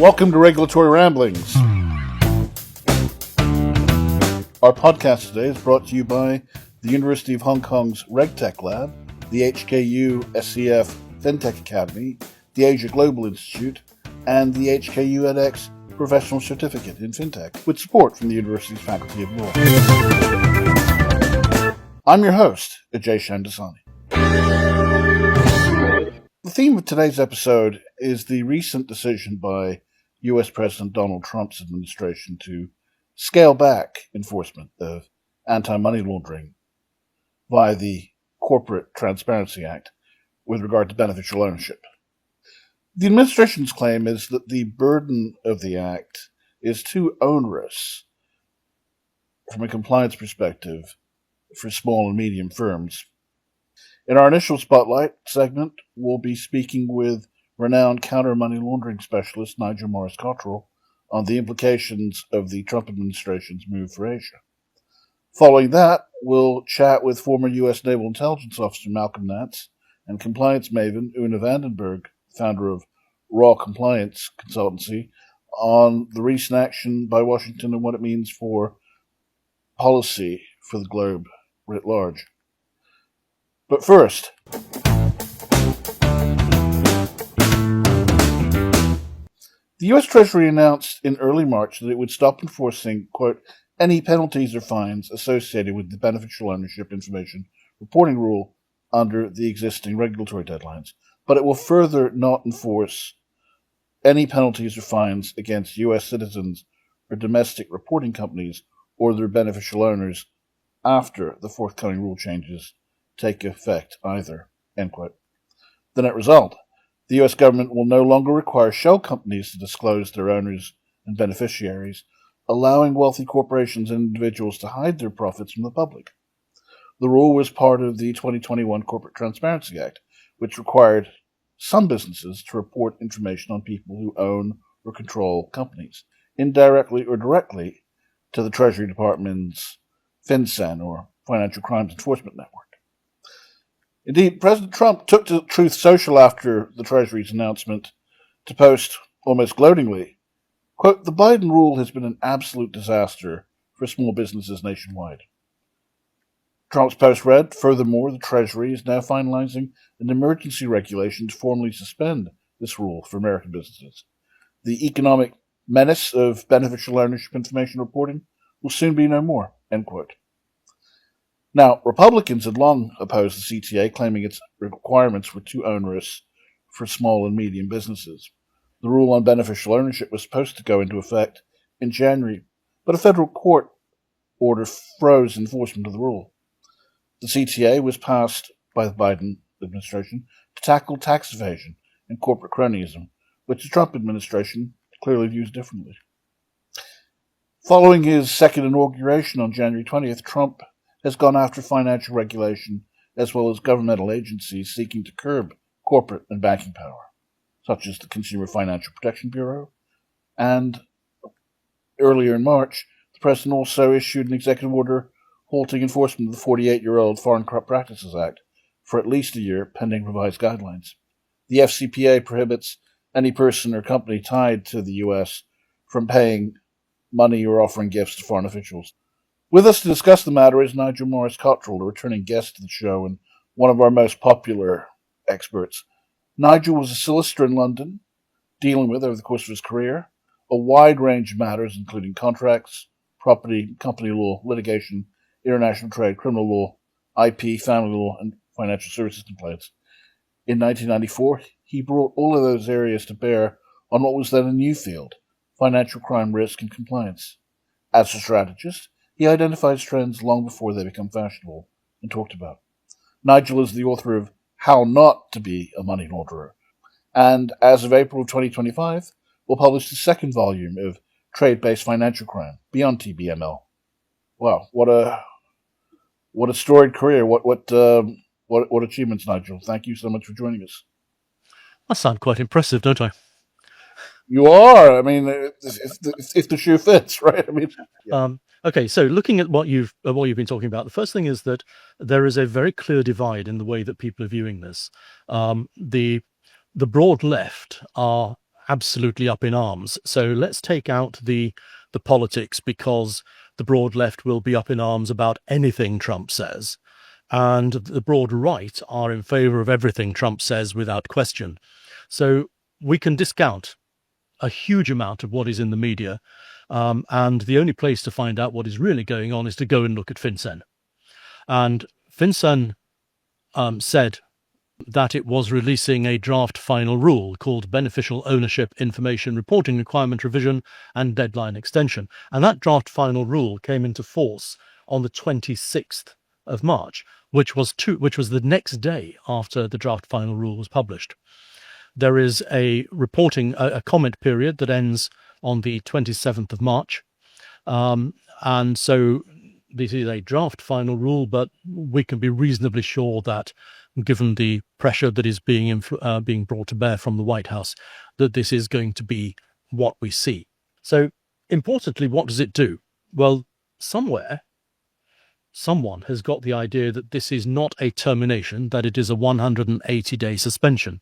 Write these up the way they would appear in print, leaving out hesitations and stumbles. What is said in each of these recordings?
Welcome to Regulatory Ramblings. Our podcast today is brought to you by the University of Hong Kong's RegTech Lab, the HKU SCF FinTech Academy, the Asia Global Institute, and the HKU edX Professional Certificate in FinTech, with support from the university's Faculty of Law. I'm your host, Ajay Shamdasani. The theme of today's episode is the recent decision by U.S. President Donald Trump's administration to scale back enforcement of anti-money laundering via the Corporate Transparency Act with regard to beneficial ownership. The administration's claim is that the burden of the act is too onerous from a compliance perspective for small and medium firms. In our initial Spotlight segment, we'll be speaking with renowned counter-money laundering specialist Nigel Morris-Cotterill on the implications of the Trump administration's move for Asia. Following that, we'll chat with former U.S. Naval Intelligence Officer Malcolm Nance and compliance maven Oonagh, Berg, founder of Raw Compliance Consultancy, on the recent action by Washington and what it means for policy for the globe writ large. But first, the U.S. Treasury announced in early March that it would stop enforcing, quote, any penalties or fines associated with the beneficial ownership information reporting rule under the existing regulatory deadlines, but it will further not enforce any penalties or fines against U.S. citizens or domestic reporting companies or their beneficial owners after the forthcoming rule changes take effect either, end quote. The net result, the U.S. government will no longer require shell companies to disclose their owners and beneficiaries, allowing wealthy corporations and individuals to hide their profits from the public. The rule was part of the 2021 Corporate Transparency Act, which required some businesses to report information on people who own or control companies, indirectly or directly, to the Treasury Department's FinCEN, or Financial Crimes Enforcement Network. Indeed, President Trump took to Truth Social after the Treasury's announcement to post, almost gloatingly, quote, the Biden rule has been an absolute disaster for small businesses nationwide. Trump's post read, furthermore, the Treasury is now finalizing an emergency regulation to formally suspend this rule for American businesses. The economic menace of beneficial ownership information reporting will soon be no more, end quote. Now, Republicans had long opposed the CTA, claiming its requirements were too onerous for small and medium businesses. The rule on beneficial ownership was supposed to go into effect in January, but a federal court order froze enforcement of the rule. The CTA was passed by the Biden administration to tackle tax evasion and corporate cronyism, which the Trump administration clearly views differently. Following his second inauguration on January 20th, Trump has gone after financial regulation as well as governmental agencies seeking to curb corporate and banking power, such as the Consumer Financial Protection Bureau. And earlier in March, the president also issued an executive order halting enforcement of the 48-year-old Foreign Corrupt Practices Act for at least a year, pending revised guidelines. The FCPA prohibits any person or company tied to the U.S. from paying money or offering gifts to foreign officials. With us to discuss the matter is Nigel Morris-Cotterill, a returning guest to the show and one of our most popular experts. Nigel was a solicitor in London, dealing with, over the course of his career, a wide range of matters, including contracts, property, company law, litigation, international trade, criminal law, IP, family law, and financial services complaints. In 1994, he brought all of those areas to bear on what was then a new field, financial crime risk and compliance. As a strategist, he identifies trends long before they become fashionable and talked about. Nigel is the author of How Not to Be a Money Launderer, and as of April 2025, will publish the second volume of Trade-Based Financial Crime, Beyond TBML. Wow, what a storied career! What achievements, Nigel? Thank you so much for joining us. I sound quite impressive, don't I? You are. I mean, if the shoe fits, right? I mean, yeah. Okay, so looking at what you've been talking about, the first thing is that there is a very clear divide in the way that people are viewing this. The broad left are absolutely up in arms. So let's take out the politics, because the broad left will be up in arms about anything Trump says, and the broad right are in favor of everything Trump says without question. So we can discount a huge amount of what is in the media, and the only place to find out what is really going on is to go and look at FinCEN. And FinCEN said that it was releasing a draft final rule called Beneficial Ownership Information Reporting Requirement Revision and Deadline Extension. And that draft final rule came into force on the 26th of March, which was the next day after the draft final rule was published. There is a comment period that ends on the 27th of March. And so this is a draft final rule, but we can be reasonably sure that, given the pressure that is being brought to bear from the White House, that this is going to be what we see. So, importantly, what does it do? Well, somewhere, someone has got the idea that this is not a termination, that it is a 180-day suspension.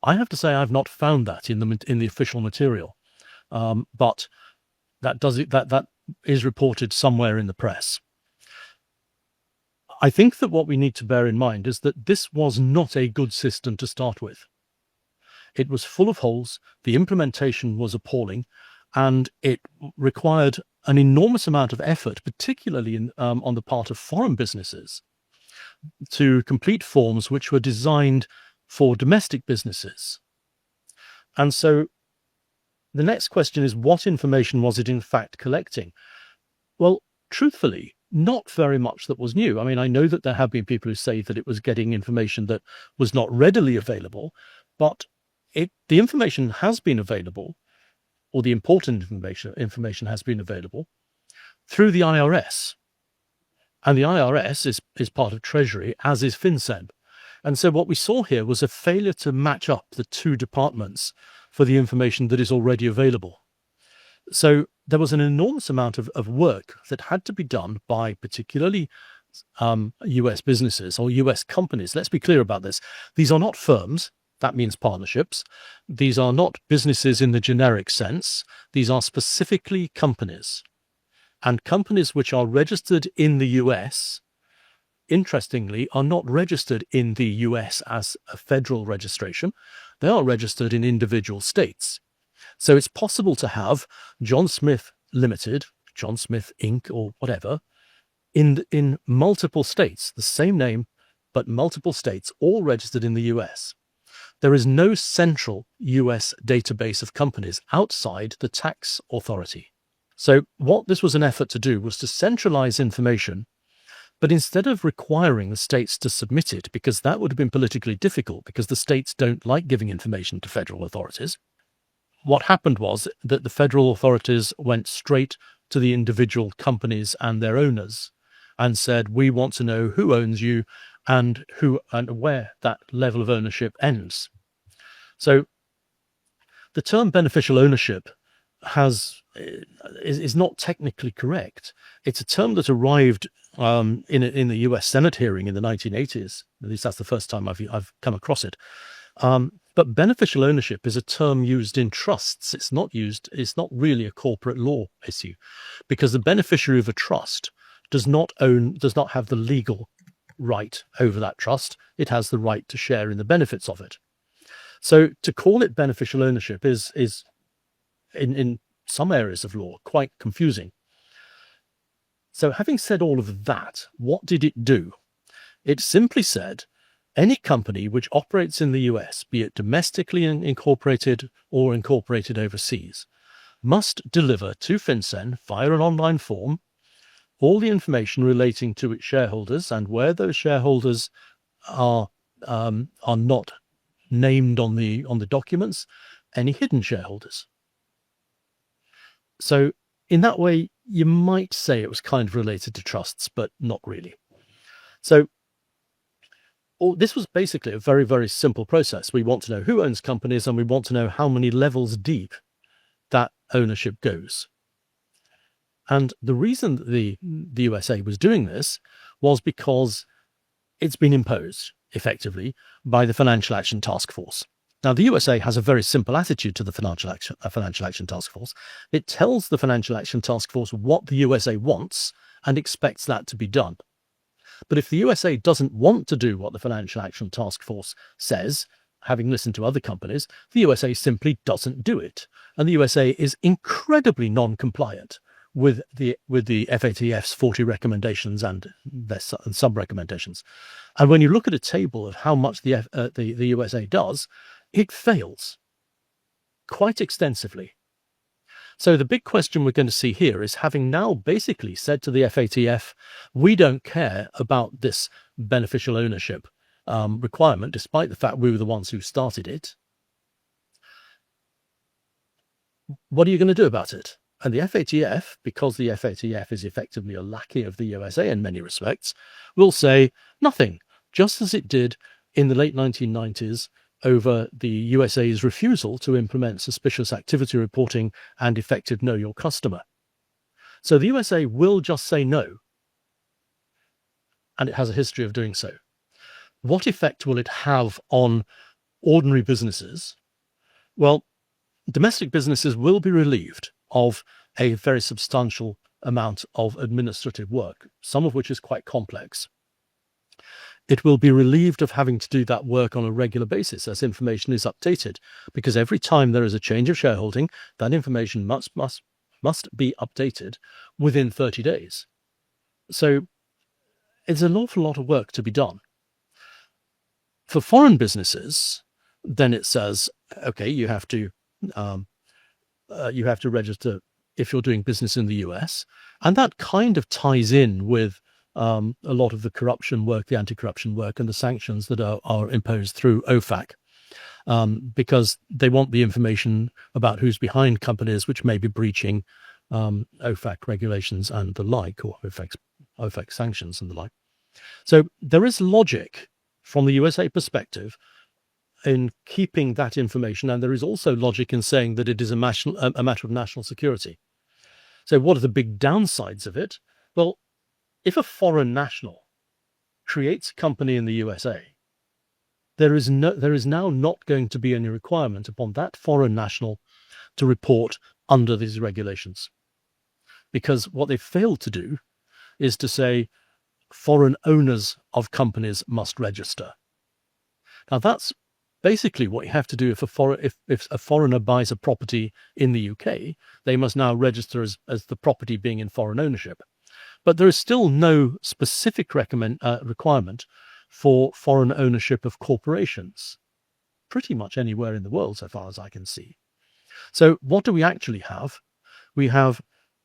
I have to say I've not found that in the official material, but that is reported somewhere in the press. I think that what we need to bear in mind is that this was not a good system to start with. It was full of holes, the implementation was appalling, and it required an enormous amount of effort, particularly on the part of foreign businesses, to complete forms which were designed for domestic businesses. And so the next question is, what information was it in fact collecting? Well, truthfully, not very much that was new. I mean, I know that there have been people who say that it was getting information that was not readily available, but the information has been available, or the important information has been available through the IRS. And the IRS is part of Treasury, as is FinCEN. And so what we saw here was a failure to match up the two departments for the information that is already available. So there was an enormous amount of work that had to be done by particularly US businesses or US companies. Let's be clear about this. These are not firms. That means partnerships. These are not businesses in the generic sense. These are specifically companies. And companies which are registered in the US, interestingly, are not registered in the US as a federal registration. They are registered in individual states. So it's possible to have John Smith Limited, John Smith Inc., or whatever, in multiple states, the same name, but multiple states, all registered in the US. There is no central US database of companies outside the tax authority. So what this was an effort to do was to centralize information, but instead of requiring the states to submit it, because that would have been politically difficult, because the states don't like giving information to federal authorities, what happened was that the federal authorities went straight to the individual companies and their owners and said, we want to know who owns you and where that level of ownership ends. So the term beneficial ownership is not technically correct. It's a term that arrived in the US Senate hearing in the 1980s. At least that's the first time I've come across it. But beneficial ownership is a term used in trusts. It's not really a corporate law issue, because the beneficiary of a trust does not have the legal right over that trust. It has the right to share in the benefits of it. So to call it beneficial ownership is in some areas of law quite confusing. So having said all of that, what did it do? It simply said, any company which operates in the US, be it domestically incorporated or incorporated overseas, must deliver to FinCEN via an online form all the information relating to its shareholders and where those shareholders are not named on the documents, any hidden shareholders. So in that way, you might say it was kind of related to trusts, but not really. So this was basically a very, very simple process. We want to know who owns companies, and we want to know how many levels deep that ownership goes. And the reason that the USA was doing this was because it's been imposed, effectively, by the Financial Action Task Force. Now, the USA has a very simple attitude to the Financial Action Task Force. It tells the Financial Action Task Force what the USA wants and expects that to be done. But if the USA doesn't want to do what the Financial Action Task Force says, having listened to other companies, the USA simply doesn't do it. And the USA is incredibly non-compliant with the FATF's 40 recommendations and sub-recommendations. And when you look at a table of how much the USA does, it fails quite extensively. So the big question we're going to see here is, having now basically said to the FATF, we don't care about this beneficial ownership requirement, despite the fact we were the ones who started it. What are you going to do about it? And the FATF, because the FATF is effectively a lackey of the USA in many respects, will say nothing, just as it did in the late 1990s over the USA's refusal to implement suspicious activity reporting and effective Know Your Customer. So the USA will just say no, and it has a history of doing so. What effect will it have on ordinary businesses? Well, domestic businesses will be relieved of a very substantial amount of administrative work, some of which is quite complex. It will be relieved of having to do that work on a regular basis as information is updated, because every time there is a change of shareholding, that information must be updated within 30 days. So it's an awful lot of work to be done. For foreign businesses, then it says, okay, you have to register if you're doing business in the US, and that kind of ties in with a lot of the corruption work, the anti-corruption work, and the sanctions that are imposed through OFAC, because they want the information about who's behind companies which may be breaching OFAC regulations and the like, or OFAC sanctions and the like. So there is logic from the USA perspective in keeping that information, and there is also logic in saying that it is a matter of national security. So what are the big downsides of it? Well, if a foreign national creates a company in the USA, there is now not going to be any requirement upon that foreign national to report under these regulations, because what they failed to do is to say foreign owners of companies must register. Now that's basically what you have to do if a foreigner buys a property in the UK, they must now register as the property being in foreign ownership. But there is still no specific requirement for foreign ownership of corporations, pretty much anywhere in the world, so far as I can see. So what do we actually have? We have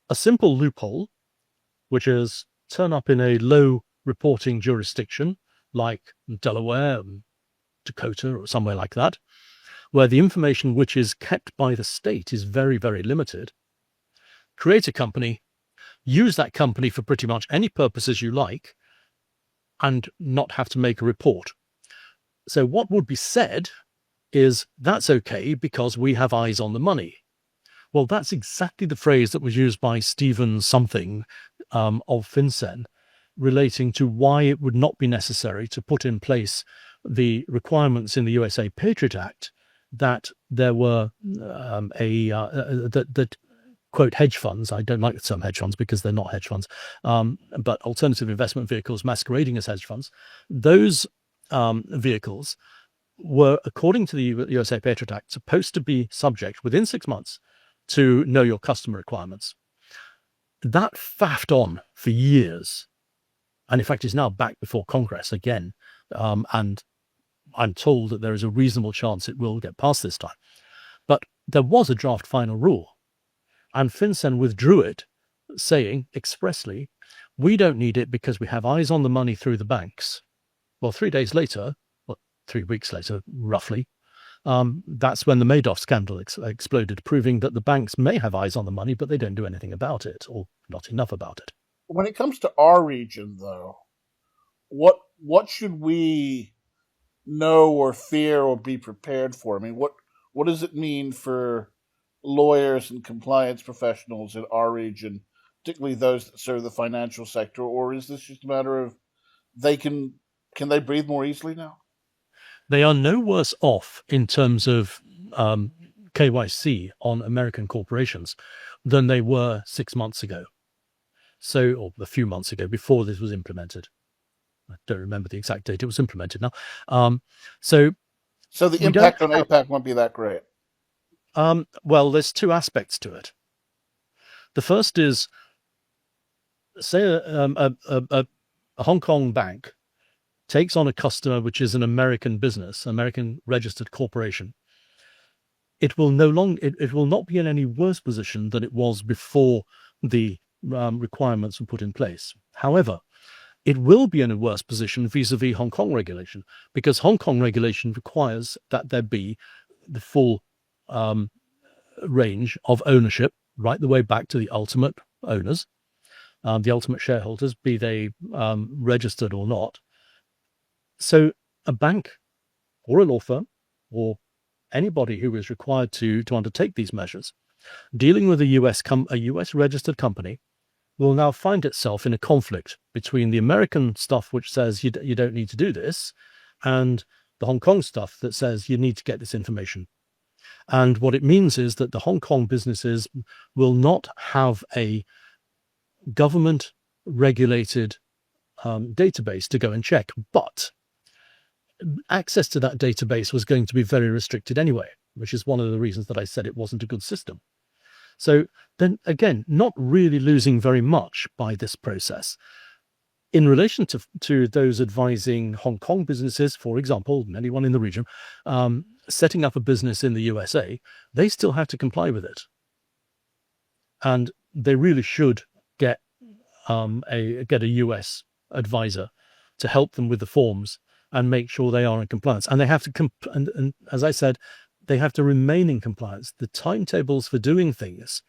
a simple loophole, which is turn up in a low reporting jurisdiction like Delaware, Dakota, or somewhere like that, where the information which is kept by the state is very, very limited. Create a company, use that company for pretty much any purposes you like, and not have to make a report. So what would be said is, that's okay because we have eyes on the money. Well, that's exactly the phrase that was used by Stephen something of FinCEN, relating to why it would not be necessary to put in place the requirements in the USA Patriot Act that there were that quote hedge funds. I don't like the term hedge funds because they're not hedge funds, but alternative investment vehicles masquerading as hedge funds. Those vehicles were, according to the USA Patriot Act, supposed to be subject within 6 months to know your customer requirements. That faffed on for years, and in fact is now back before Congress again, and I'm told that there is a reasonable chance it will get passed this time. But there was a draft final rule, and FinCEN withdrew it, saying expressly, we don't need it because we have eyes on the money through the banks. Well, 3 days later, 3 weeks later, roughly, that's when the Madoff scandal exploded, proving that the banks may have eyes on the money, but they don't do anything about it, or not enough about it. When it comes to our region, though, what should we know or fear or be prepared for? I mean, what does it mean for lawyers and compliance professionals in our region, particularly those that serve the financial sector, or is this just a matter of they can they breathe more easily now? They are no worse off in terms of KYC on American corporations than they were 6 months ago. So, or a few months ago, before this was implemented. I don't remember the exact date it was implemented now. So the impact on APAC won't be that great. Well, there's two aspects to it. The first is, say a Hong Kong bank takes on a customer which is an American business, American registered corporation. It will not be in any worse position than it was before the requirements were put in place. However, it will be in a worse position vis-a-vis Hong Kong regulation, because Hong Kong regulation requires that there be the full range of ownership, right the way back to the ultimate owners, the ultimate shareholders, be they registered or not. So a bank or a law firm or anybody who is required to undertake these measures, dealing with a US registered company, will now find itself in a conflict between the American stuff, which says you don't need to do this, and the Hong Kong stuff that says you need to get this information. And what it means is that the Hong Kong businesses will not have a government-regulated database to go and check, but access to that database was going to be very restricted anyway, which is one of the reasons that I said it wasn't a good system. So then again, not really losing very much by this process. In relation to those advising Hong Kong businesses, for example, anyone in the region, setting up a business in the USA, they still have to comply with it. And they really should get a US advisor to help them with the forms and make sure they are in compliance. And they have to, and as I said, they have to remain in compliance. The timetables for doing things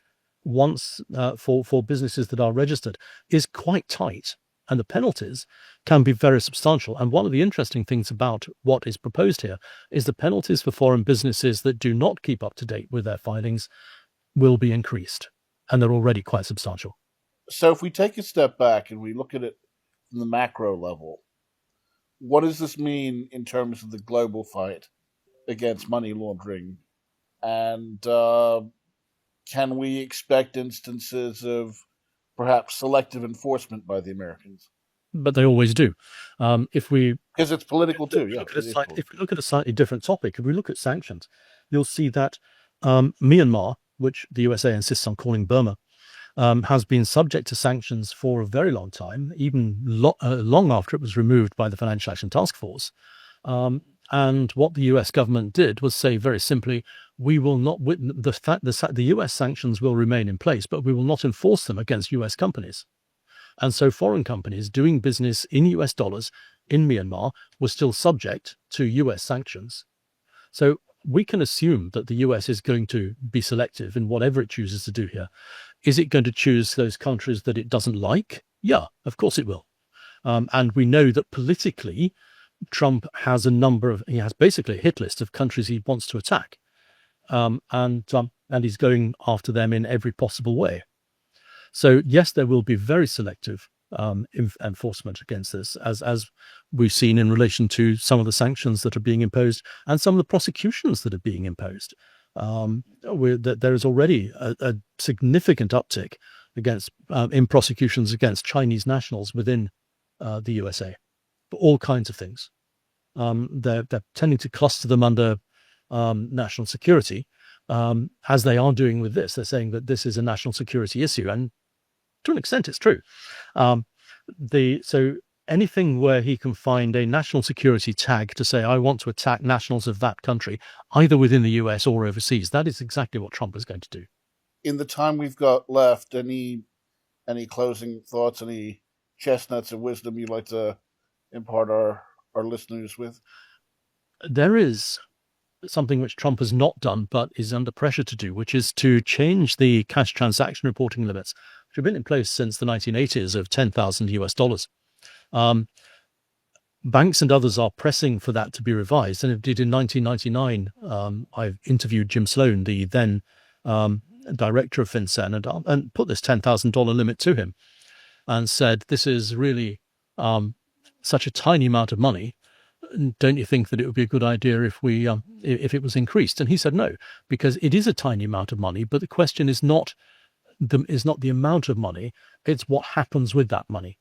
once for businesses that are registered is quite tight, and the penalties can be very substantial. And one of the interesting things about what is proposed here is the penalties for foreign businesses that do not keep up to date with their filings will be increased, and they're already quite substantial. So if we take a step back and we look at it from the macro level, what does this mean in terms of the global fight against money laundering? And can we expect instances of perhaps selective enforcement by the Americans? But they always do. Because it's political too. Yeah. If we look at a slightly different topic, if we look at sanctions, you'll see that Myanmar, which the USA insists on calling Burma, has been subject to sanctions for a very long time, even long after it was removed by the Financial Action Task Force. And what the US government did was say very simply, we will not, the US sanctions will remain in place, but we will not enforce them against US companies. And so foreign companies doing business in US dollars in Myanmar were still subject to US sanctions. So we can assume that the US is going to be selective in whatever it chooses to do here. Is it going to choose those countries that it doesn't like? Yeah, of course it will. And we know that politically, Trump has he has basically a hit list of countries he wants to attack. And he's going after them in every possible way. So yes, there will be very selective enforcement against this, as we've seen in relation to some of the sanctions that are being imposed and some of the prosecutions that are being imposed. There is already a significant uptick in prosecutions against Chinese nationals within the USA for all kinds of things. They're tending to cluster them under national security, as they are doing with this. They're saying that this is a national security issue, and to an extent, it's true. So anything where he can find a national security tag to say, I want to attack nationals of that country, either within the US or overseas, that is exactly what Trump is going to do. In the time we've got left, any closing thoughts, any chestnuts of wisdom you'd like to impart our listeners with? There is something which Trump has not done, but is under pressure to do, which is to change the cash transaction reporting limits, which have been in place since the 1980s of $10,000 US. Banks and others are pressing for that to be revised. And indeed, in 1999, I interviewed Jim Sloan, the then director of FinCEN, and put this $10,000 limit to him and said, this is really such a tiny amount of money don't you think that it would be a good idea if if it was increased? And he said no, because it is a tiny amount of money, but the question is not the amount of money, it's what happens with that money.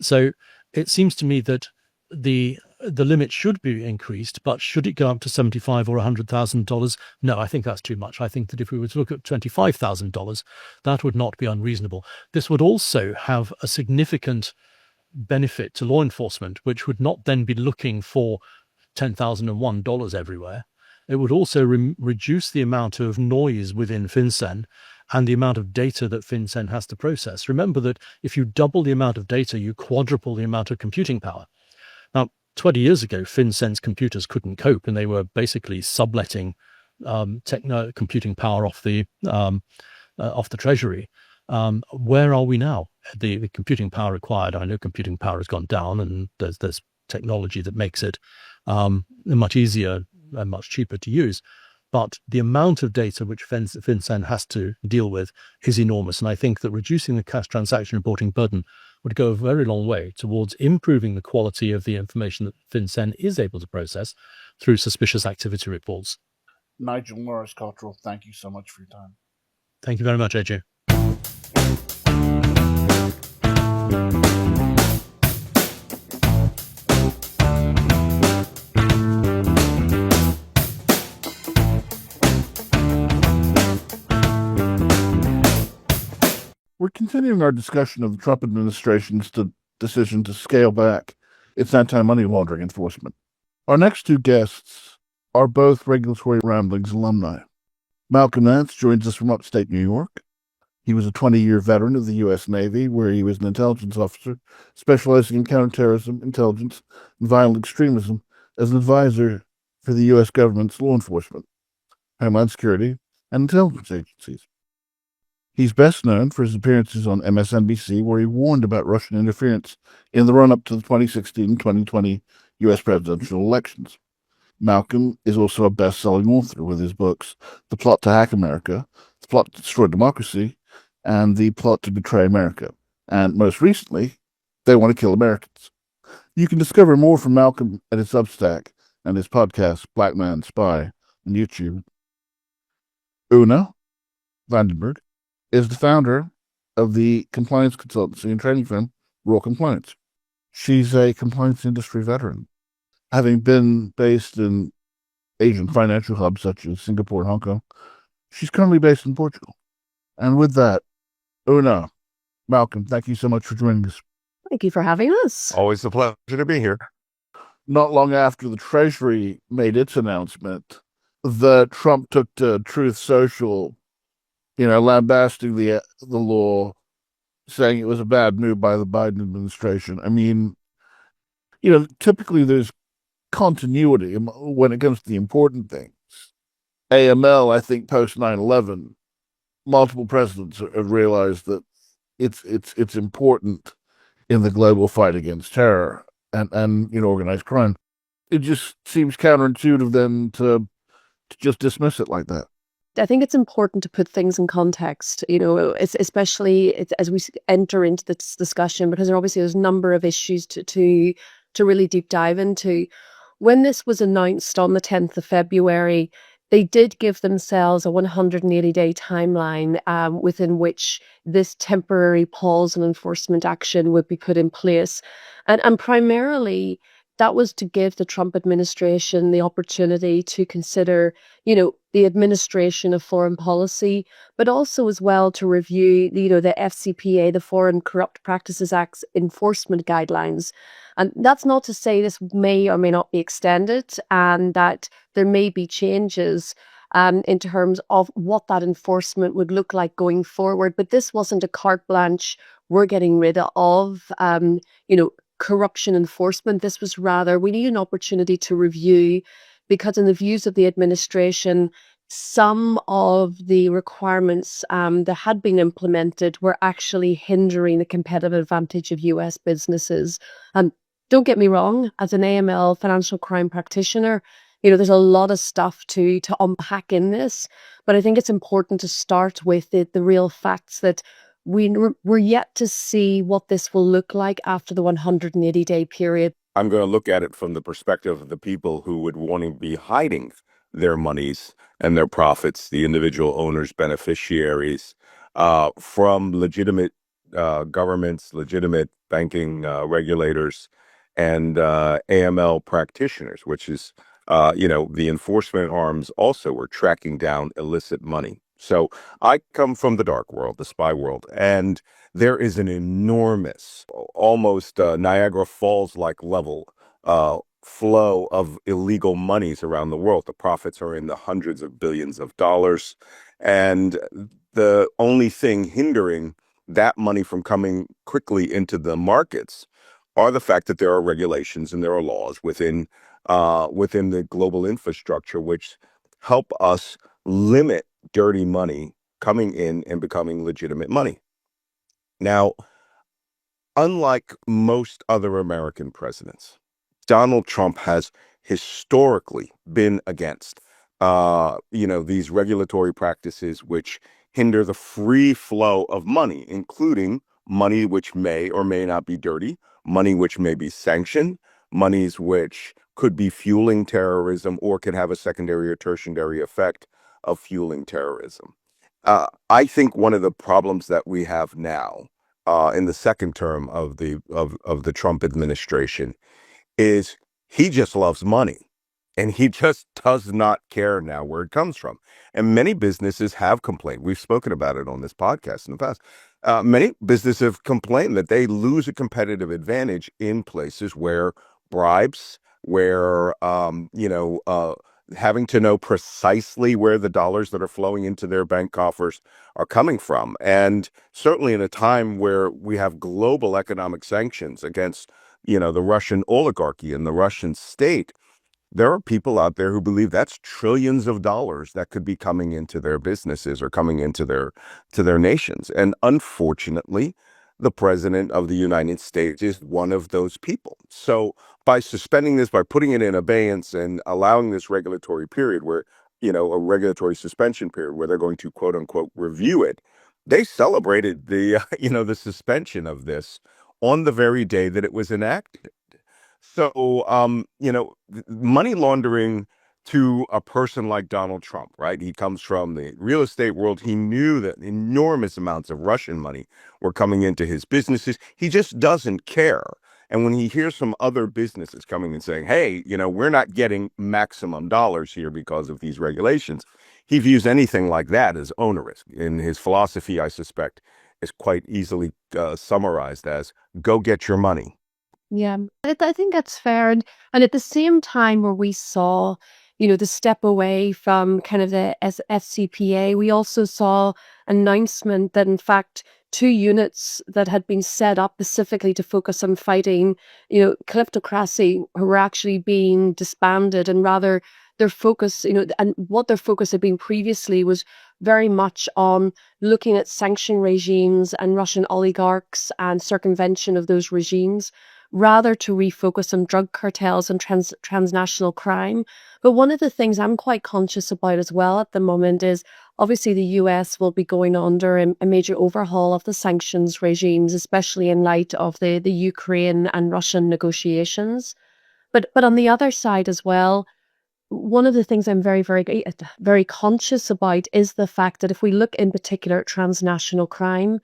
So it seems to me that the limit should be increased, but should it go up to $75,000 or $100,000? No, I think that's too much. I think that if we were to look at $25,000, that would not be unreasonable. This would also have a significant benefit to law enforcement, which would not then be looking for $10,001 everywhere. It would also reduce the amount of noise within FinCEN and the amount of data that FinCEN has to process. Remember that if you double the amount of data, you quadruple the amount of computing power. Now, 20 years ago, FinCEN's computers couldn't cope, and they were basically subletting computing power off the Treasury. Where are we now? The computing power required, I know computing power has gone down, and there's technology that makes it much easier and much cheaper to use. But the amount of data which FinCEN has to deal with is enormous. And I think that reducing the cash transaction reporting burden would go a very long way towards improving the quality of the information that FinCEN is able to process through suspicious activity reports. Nigel, Morris-Cotterill, thank you so much for your time. Thank you very much, Ajay. We're continuing our discussion of the Trump administration's decision to scale back its anti-money laundering enforcement. Our next two guests are both Regulatory Ramblings alumni. Malcolm Nance joins us from upstate New York. He was a 20-year veteran of the U.S. Navy, where he was an intelligence officer specializing in counterterrorism, intelligence, and violent extremism as an advisor for the U.S. government's law enforcement, Homeland Security, and intelligence agencies. He's best known for his appearances on MSNBC, where he warned about Russian interference in the run-up to the 2016 and 2020 U.S. presidential elections. Malcolm is also a best-selling author with his books The Plot to Hack America, The Plot to Destroy Democracy, and The Plot to Betray America. And most recently, They Want to Kill Americans. You can discover more from Malcolm at his Substack and his podcast, Black Man Spy, on YouTube. Oonagh Vandenberg is the founder of the compliance consultancy and training firm Raw Compliance. She's a compliance industry veteran, having been based in Asian financial hubs such as Singapore and Hong Kong. She's currently based in Portugal. And with that, Oonagh, Malcolm, thank you so much for joining us. Thank you for having us. Always a pleasure to be here. Not long after the Treasury made its announcement that Trump took to Truth Social, lambasting the law, saying it was a bad move by the Biden administration. I mean, typically there's continuity when it comes to the important things. AML, I think, post 9/11, multiple presidents have realized that it's important in the global fight against terror and organized crime. It just seems counterintuitive then to just dismiss it like that. I think it's important to put things in context, especially as we enter into this discussion, because there's a number of issues to really deep dive into. When this was announced on the 10th of February, they did give themselves a 180-day timeline within which this temporary pause in enforcement action would be put in place. And primarily, that was to give the Trump administration the opportunity to consider, the administration of foreign policy, but also as well to review, the FCPA, the Foreign Corrupt Practices Act's enforcement guidelines. And that's not to say this may or may not be extended and that there may be changes in terms of what that enforcement would look like going forward. But this wasn't a carte blanche, we're getting rid of, corruption enforcement. This was rather, we need an opportunity to review, because in the views of the administration, some of the requirements that had been implemented were actually hindering the competitive advantage of US businesses. Don't get me wrong, as an AML financial crime practitioner, there's a lot of stuff to unpack in this, but I think it's important to start with the real facts that we're yet to see what this will look like after the 180-day period. I'm going to look at it from the perspective of the people who would want to be hiding their monies and their profits, the individual owners, beneficiaries, from legitimate governments, legitimate banking regulators, and AML practitioners, which is, the enforcement arms also were tracking down illicit money. So I come from the dark world, the spy world, and there is an enormous, almost Niagara Falls like level flow of illegal monies around the world. The profits are in the hundreds of billions of dollars. And the only thing hindering that money from coming quickly into the markets are the fact that there are regulations and there are laws within the global infrastructure which help us limit dirty money coming in and becoming legitimate money. Now, unlike most other American presidents, Donald Trump has historically been against, these regulatory practices which hinder the free flow of money, including money which may or may not be dirty, money which may be sanctioned, monies which could be fueling terrorism or could have a secondary or tertiary effect of fueling terrorism. I think one of the problems that we have now in the second term of the Trump administration is he just loves money and he just does not care now where it comes from. And many businesses have complained. We've spoken about it on this podcast in the past. Many businesses have complained that they lose a competitive advantage in places where bribes, where, having to know precisely where the dollars that are flowing into their bank coffers are coming from. And certainly in a time where we have global economic sanctions against, the Russian oligarchy and the Russian state, there are people out there who believe that's trillions of dollars that could be coming into their businesses or coming into their nations. And unfortunately, the president of the United States is one of those people. So by suspending this, by putting it in abeyance and allowing this regulatory period where, a regulatory suspension period where they're going to quote unquote review it, they celebrated the, the suspension of this on the very day that it was enacted. So, money laundering to a person like Donald Trump, right? He comes from the real estate world. He knew that enormous amounts of Russian money were coming into his businesses. He just doesn't care. And when he hears from other businesses coming and saying, hey, we're not getting maximum dollars here because of these regulations, he views anything like that as onerous. In his philosophy, I suspect, is quite easily summarized as go get your money. Yeah, I think that's fair. And at the same time where we saw, the step away from kind of the FCPA, we also saw announcement that in fact 2 units that had been set up specifically to focus on fighting, kleptocracy were actually being disbanded, and rather their focus, and what their focus had been previously was very much on looking at sanction regimes and Russian oligarchs and circumvention of those regimes, rather to refocus on drug cartels and transnational crime. But one of the things I'm quite conscious about as well at the moment is obviously the US will be going under a major overhaul of the sanctions regimes, especially in light of the Ukraine and Russian negotiations. But on the other side as well, one of the things I'm very, very, very conscious about is the fact that if we look in particular at transnational crime,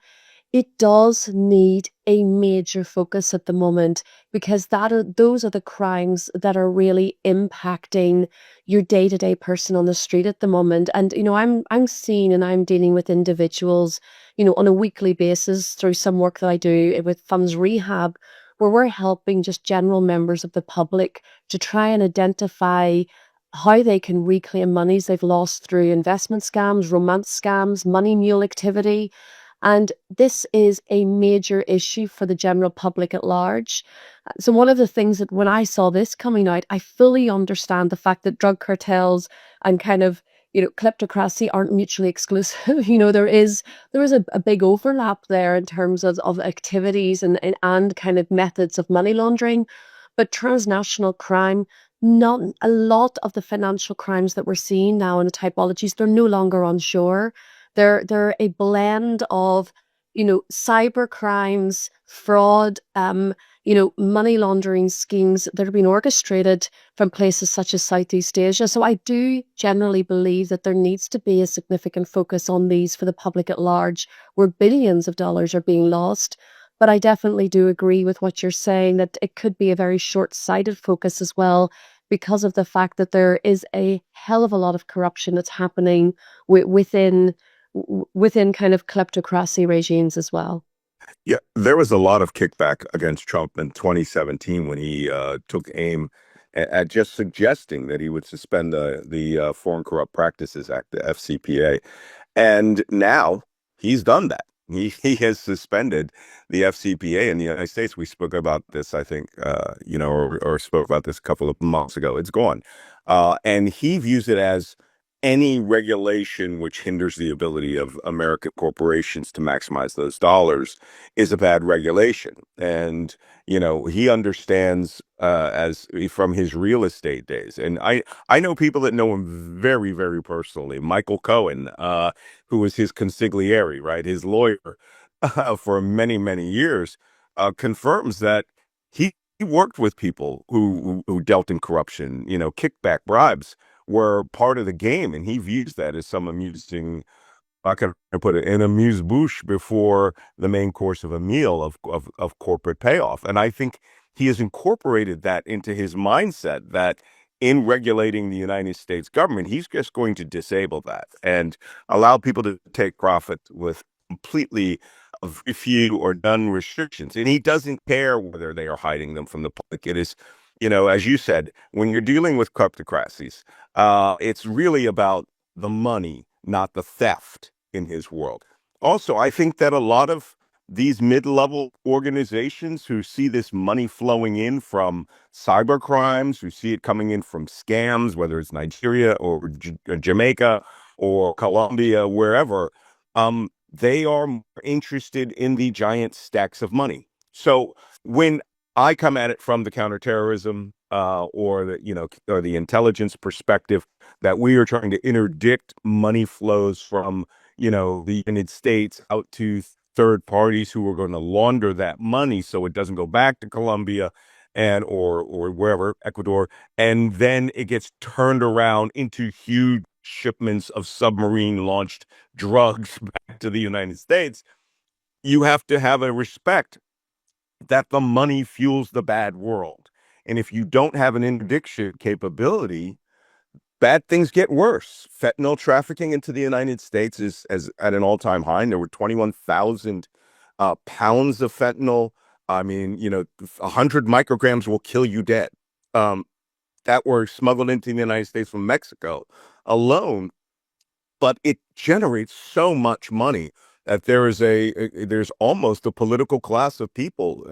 it does need a major focus at the moment, because those are the crimes that are really impacting your day-to-day person on the street at the moment. And I'm seeing and I'm dealing with individuals, on a weekly basis through some work that I do with funds rehab, where we're helping just general members of the public to try and identify how they can reclaim monies they've lost through investment scams, romance scams, money mule activity. And this is a major issue for the general public at large. So one of the things that when I saw this coming out, I fully understand the fact that drug cartels and kind of, kleptocracy aren't mutually exclusive. There is a big overlap there in terms of activities and kind of methods of money laundering. But transnational crime, not a lot of the financial crimes that we're seeing now in the typologies, they're no longer onshore. They're a blend of, cyber crimes, fraud, money laundering schemes that are being orchestrated from places such as Southeast Asia. So I do generally believe that there needs to be a significant focus on these for the public at large, where billions of dollars are being lost. But I definitely do agree with what you're saying, that it could be a very short-sighted focus as well, because of the fact that there is a hell of a lot of corruption that's happening within kind of kleptocracy regimes as well. Yeah, there was a lot of kickback against Trump in 2017 when he took aim at just suggesting that he would suspend the Foreign Corrupt Practices Act, the FCPA. And now he's done that. He has suspended the FCPA in the United States. We spoke about this, I think, or spoke about this a couple of months ago. It's gone. And he views it as any regulation which hinders the ability of American corporations to maximize those dollars is a bad regulation. And, he understands as from his real estate days. And I know people that know him very, very personally. Michael Cohen, who was his consigliere, right? His lawyer for many, many years, confirms that he worked with people who dealt in corruption, kickback bribes were part of the game. And he views that as some amusing, I can put it, an amuse-bouche before the main course of a meal of corporate payoff. And I think he has incorporated that into his mindset that in regulating the United States government, he's just going to disable that and allow people to take profit with completely few or none restrictions. And he doesn't care whether they are hiding them from the public. It is, as you said, when you're dealing with kleptocracies, it's really about the money, not the theft in his world. Also, I think that a lot of these mid-level organizations who see this money flowing in from cyber crimes, who see it coming in from scams, whether it's Nigeria or Jamaica or Colombia, wherever, they are more interested in the giant stacks of money. So when I come at it from the counterterrorism or the intelligence perspective, that we are trying to interdict money flows from the United States out to third parties who are going to launder that money so it doesn't go back to Colombia and or wherever, Ecuador, and then it gets turned around into huge shipments of submarine launched drugs back to the United States. You have to have a respect that the money fuels the bad world. And if you don't have an interdiction capability, bad things get worse. Fentanyl trafficking into the United States is at an all-time high. There were 21,000 pounds of fentanyl. I mean, 100 micrograms will kill you dead. That were smuggled into the United States from Mexico alone. But it generates so much money that there's almost a political class of people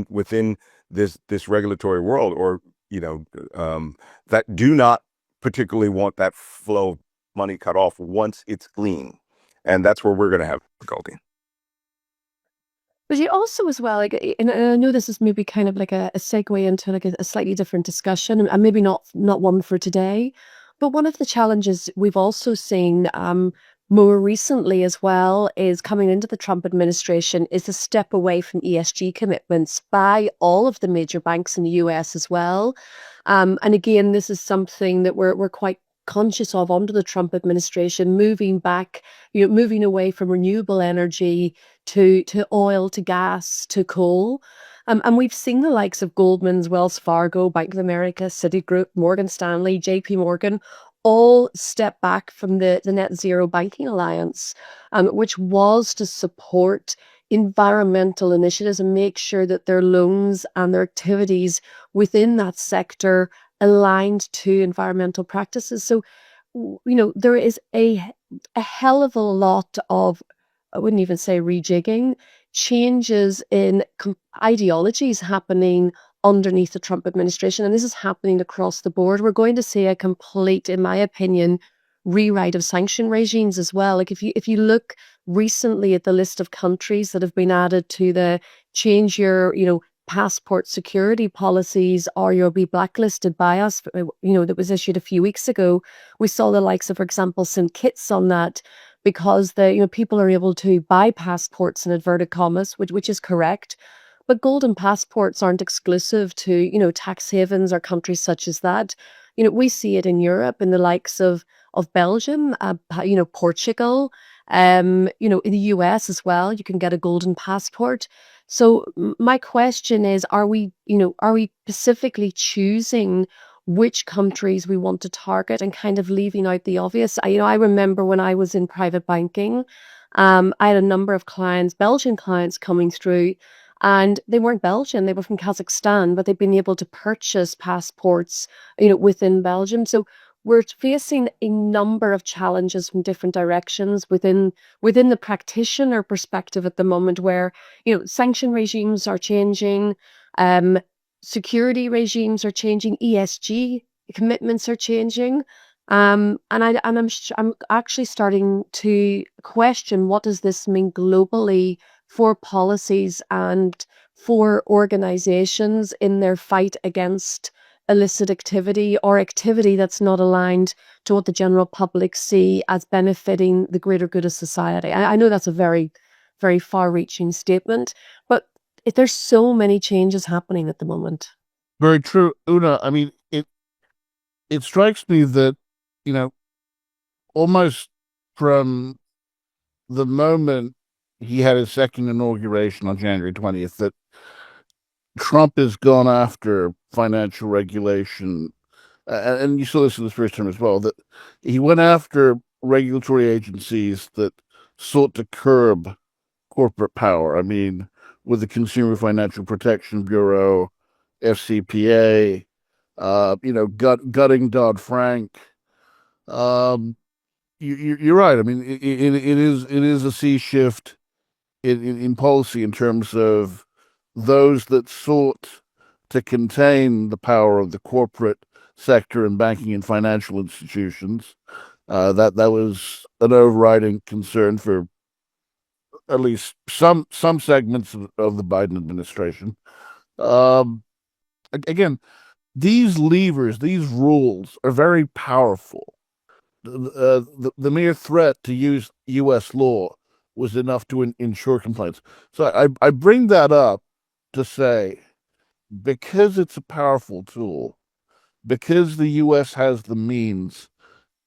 within this regulatory world, or that do not particularly want that flow of money cut off once it's clean, and that's where we're going to have difficulty. But you also, as well, and I know this is maybe kind of like a segue into like a slightly different discussion, and maybe not one for today. But one of the challenges we've also seen more recently as well is coming into the Trump administration is a step away from ESG commitments by all of the major banks in the US as well. And again, this is something that we're quite conscious of under the Trump administration, moving back, moving away from renewable energy to oil, to gas, to coal. And we've seen the likes of Goldman's, Wells Fargo, Bank of America, Citigroup, Morgan Stanley, JP Morgan, all step back from the Net Zero Banking Alliance, which was to support environmental initiatives and make sure that their loans and their activities within that sector aligned to environmental practices. So, there is a hell of a lot of, I wouldn't even say rejigging, changes in ideologies happening underneath the Trump administration. And this is happening across the board. We're going to see a complete, in my opinion, rewrite of sanction regimes as well. Like if you look recently at the list of countries that have been added to the change your, passport security policies or you'll be blacklisted by us, that was issued a few weeks ago. We saw the likes of, for example, St. Kitts on that, because people are able to buy passports in inverted commas, which is correct. But golden passports aren't exclusive to, tax havens or countries such as that. We see it in Europe in the likes of Belgium, Portugal, in the US as well. You can get a golden passport. So my question is, are we specifically choosing which countries we want to target and kind of leaving out the obvious? I remember when I was in private banking, I had a number of clients, Belgian clients coming through, and they weren't Belgian, they were from Kazakhstan, but they'd been able to purchase passports, within Belgium. So we're facing a number of challenges from different directions within the practitioner perspective at the moment, where sanction regimes are changing, um, security regimes are changing, ESG commitments are changing, I'm actually starting to question, what does this mean globally for policies and for organizations in their fight against illicit activity or activity that's not aligned to what the general public see as benefiting the greater good of society. I know that's a very, very far-reaching statement, but there's so many changes happening at the moment. Very true, Oonagh. I mean, it strikes me that, almost from the moment he had his second inauguration on January 20th, that Trump has gone after financial regulation, and you saw this in his first term as well, that he went after regulatory agencies that sought to curb corporate power. I mean, with the Consumer Financial Protection Bureau, FCPA, gutting Dodd-Frank. You're right. I mean, it is a sea shift in policy in terms of those that sought to contain the power of the corporate sector and banking and financial institutions. That was an overriding concern for at least some segments of the Biden administration. Again, these levers, these rules are very powerful. The mere threat to use U.S. law was enough to ensure compliance. So I bring that up to say, because it's a powerful tool, because the U.S. has the means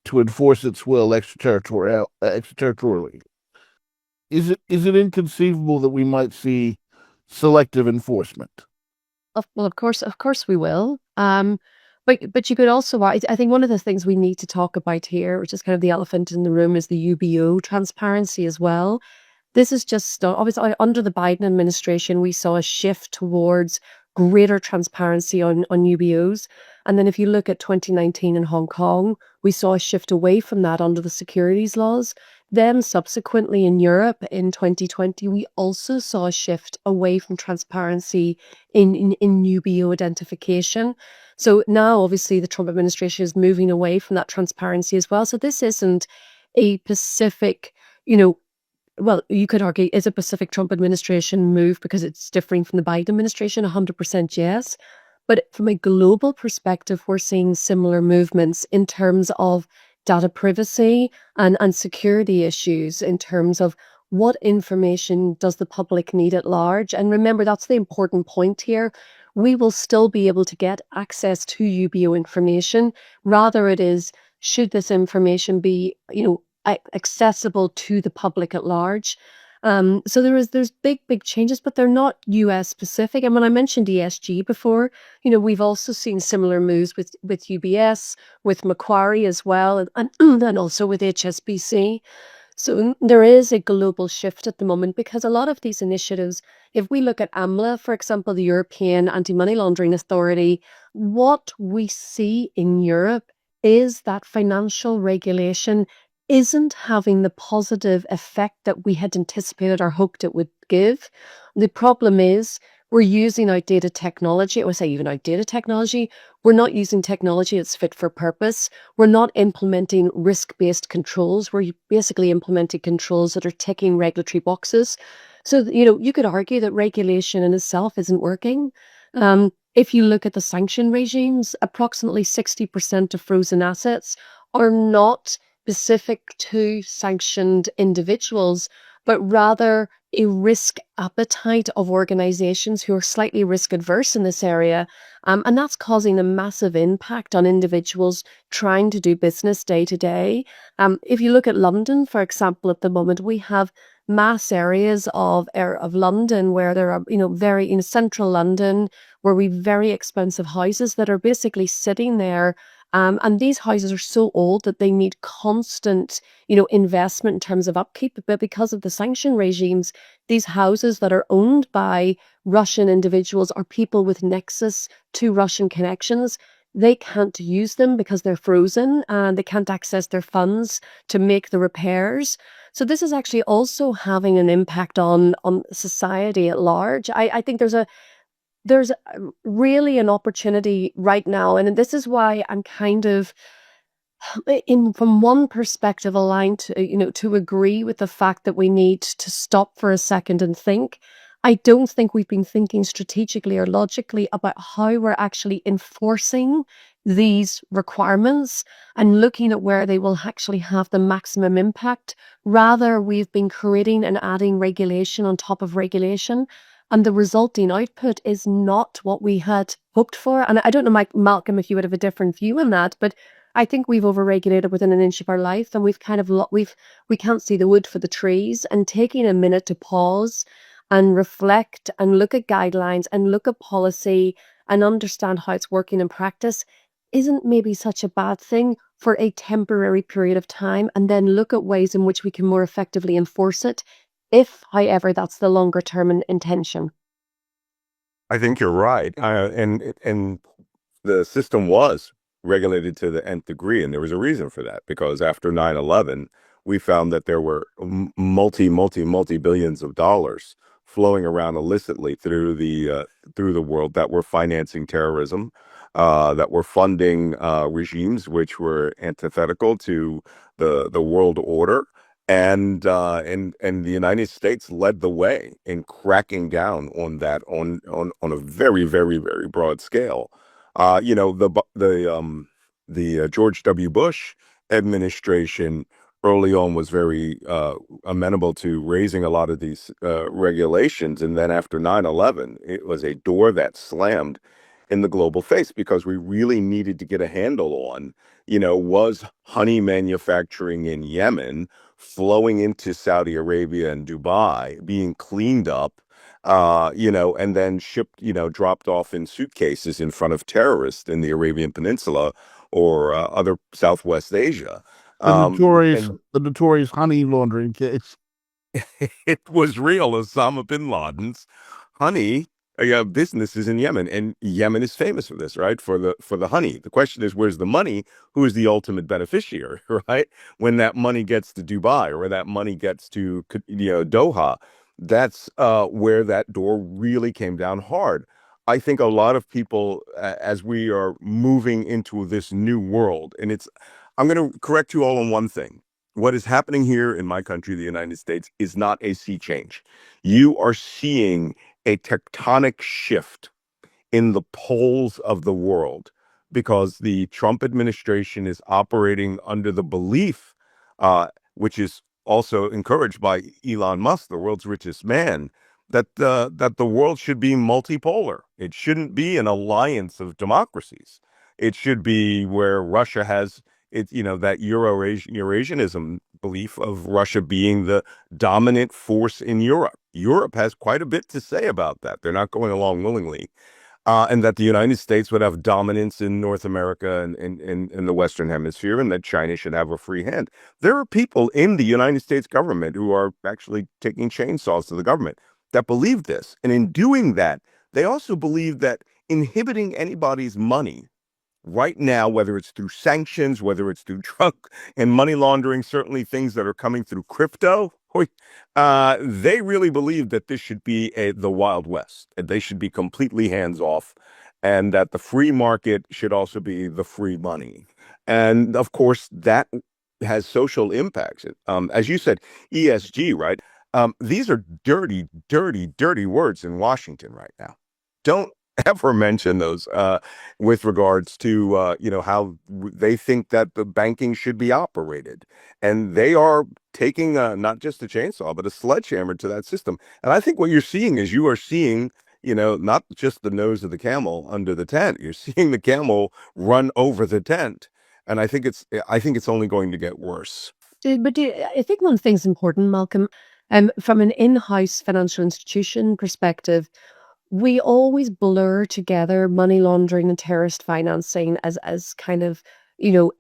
to enforce its will extraterritorially, is it inconceivable that we might see selective enforcement? Well, of course we will. But you could also, I think one of the things we need to talk about here, which is kind of the elephant in the room, is the UBO transparency as well. This is just obviously under the Biden administration, we saw a shift towards greater transparency on UBOs. And then if you look at 2019 in Hong Kong, we saw a shift away from that under the securities laws. Then subsequently in Europe in 2020, we also saw a shift away from transparency in UBO identification. So now obviously the Trump administration is moving away from that transparency as well. So this isn't a Pacific, well, you could argue, is a Pacific Trump administration move because it's differing from the Biden administration? 100% yes. But from a global perspective, we're seeing similar movements in terms of data privacy and security issues, in terms of what information does the public need at large. And remember, that's the important point here. We will still be able to get access to UBO information. Rather, it is, should this information be, accessible to the public at large. So there's big changes, but they're not US specific. And when I mentioned ESG before, we've also seen similar moves with UBS, with Macquarie as well, and then also with HSBC. So there is a global shift at the moment, because a lot of these initiatives, if we look at AMLA, for example, the European Anti-Money Laundering Authority, what we see in Europe is that financial regulation isn't having the positive effect that we had anticipated or hoped it would give. The problem is we're using outdated technology. I would say even outdated technology. We're not using technology that's fit for purpose. We're not implementing risk-based controls. We're basically implementing controls that are ticking regulatory boxes. So, you could argue that regulation in itself isn't working. If you look at the sanction regimes, approximately 60% of frozen assets are not specific to sanctioned individuals, but rather a risk appetite of organizations who are slightly risk adverse in this area. And that's causing a massive impact on individuals trying to do business day to day. If you look at London, for example, at the moment, we have mass areas of London where there are, very in central London, where we've very expensive houses that are basically sitting there. And these houses are so old that they need constant, investment in terms of upkeep. But because of the sanction regimes, these houses that are owned by Russian individuals or people with nexus to Russian connections, they can't use them because they're frozen and they can't access their funds to make the repairs. So this is actually also having an impact on society at large. I think there's really an opportunity right now, and this is why I'm kind of from one perspective aligned to agree with the fact that we need to stop for a second and think. I don't think we've been thinking strategically or logically about how we're actually enforcing these requirements and looking at where they will actually have the maximum impact. Rather, we've been creating and adding regulation on top of regulation, and the resulting output is not what we had hoped for. And I don't know, Malcolm, if you would have a different view on that, but I think we've overregulated within an inch of our life, and we've kind of we can't see the wood for the trees. And taking a minute to pause and reflect and look at guidelines and look at policy and understand how it's working in practice isn't maybe such a bad thing for a temporary period of time, and then look at ways in which we can more effectively enforce it, if, however, that's the longer term intention. I think you're right. And the system was regulated to the nth degree, and there was a reason for that, because after 9/11, we found that there were multi billions of dollars flowing around illicitly through the world that were financing terrorism, that were funding regimes which were antithetical to the world order. And the United States led the way in cracking down on that on a very, very, very broad scale. The George W. Bush administration early on was very amenable to raising a lot of these regulations, and then after 9/11, it was a door that slammed in the global face, because we really needed to get a handle on, was honey manufacturing in Yemen flowing into Saudi Arabia and Dubai being cleaned up, and then shipped, dropped off in suitcases in front of terrorists in the Arabian Peninsula or other Southwest Asia. The notorious honey laundering case. It was real. Osama bin Laden's honey businesses in Yemen, and Yemen is famous for this, right? For the honey. The question is, where's the money? Who is the ultimate beneficiary, right? When that money gets to Dubai, or that money gets to Doha, that's where that door really came down hard. I think a lot of people, as we are moving into this new world, and I'm going to correct you all on one thing. What is happening here in my country, the United States, is not a sea change. You are seeing a tectonic shift in the poles of the world, because the Trump administration is operating under the belief, which is also encouraged by Elon Musk, the world's richest man, that the world should be multipolar. It shouldn't be an alliance of democracies. It should be where Russia has that Eurasianism belief of Russia being the dominant force in Europe. Europe has quite a bit to say about that. They're not going along willingly. And that the United States would have dominance in North America and in the Western Hemisphere, and that China should have a free hand. There are people in the United States government who are actually taking chainsaws to the government that believe this. And in doing that, they also believe that inhibiting anybody's money right now, whether it's through sanctions, whether it's through drug and money laundering, certainly things that are coming through crypto, they really believe that this should be the Wild West, and they should be completely hands off, and that the free market should also be the free money. And of course, that has social impacts. As you said, ESG, right? These are dirty, dirty, dirty words in Washington right now. Don't ever mention those with regards to how they think that the banking should be operated, and they are taking not just a chainsaw but a sledgehammer to that system. And I think what you're seeing is not just the nose of the camel under the tent. You're seeing the camel run over the tent, and I think it's only going to get worse. I think one thing's important, Malcolm, from an in-house financial institution perspective, we always blur together money laundering and terrorist financing as kind of,